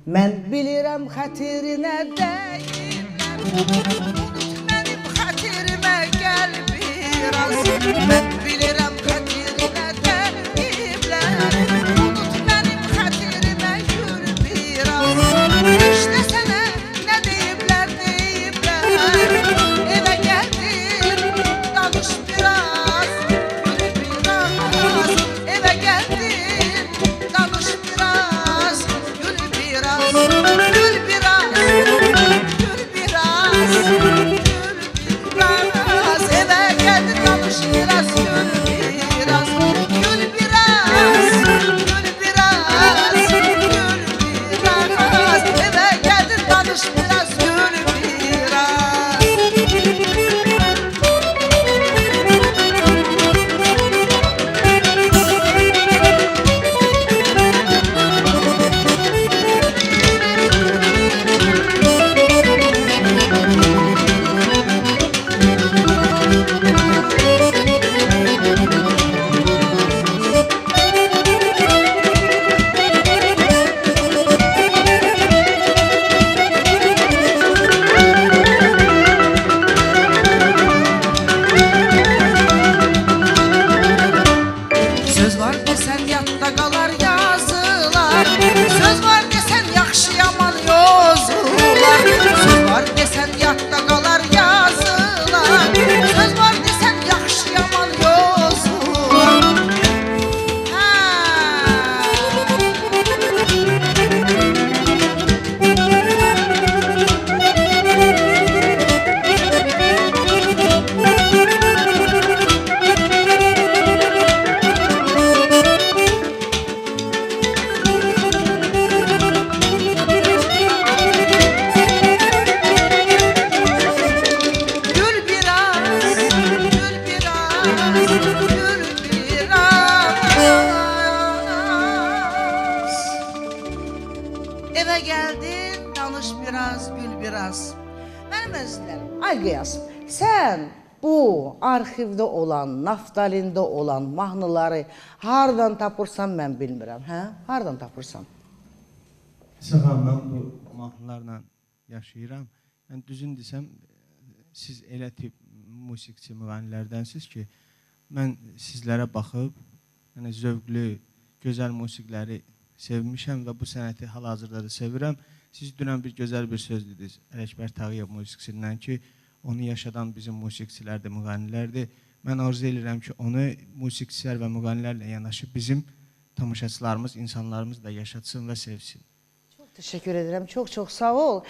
Mən bilirəm xətirinə deyiblər, unut mənim xətirimə gəl biraz. Mən bilirəm xətirinə deyiblər, unut mənim xətirimə gül biraz. İşte sənə nə deyiblər, evə gəldin, danış biraz, gül biraz. Evə gəldin, danış biraz, gül biraz. Gül biraz, gül biraz, gül biraz. Evə gəldin, danış biraz, gül biraz. Gül biraz, gül biraz, gül biraz. Evə gəldin, danış biraz, gül biraz. Söz var desen yadda qalar yazılar, söz var desen yaxşı yaman yozular. Söz var desen yadda qalar yazılar, söz var desen yaxşı yaman yozular. Gül biraz, gül biraz, gül biraz. Eve geldin, danış biraz, gül biraz. Mənim özlərim, ay Qiyas, sən bu arxivdə olan, naftalində olan mahnıları hardan tapırsan mən bilmirəm, hə? Hardan tapırsan? Sağam, mən bu mahnılarla yaşayıram. Mən düzün desəm, siz elə tip musiqiçi müğənnilərdənsiz ki, mən sizlərə baxıb, yəni zövqlü, gözəl musiqiləri sevmişəm və bu sənəti hal-hazırda da sevirəm. Siz dünən bir gözəl bir söz dediniz, Ələkbər Tağıyev musiqisindən ki, onu yaşadan bizim musiqiçilərdir, müğənnilərdir. Mən arzu edirəm ki, onu musiqiçilər və müğənnilərlə yanaşı bizim tamaşaçılarımız, insanlarımız da yaşatsın və sevsin. Çok teşekkür ederim, çok sağ ol.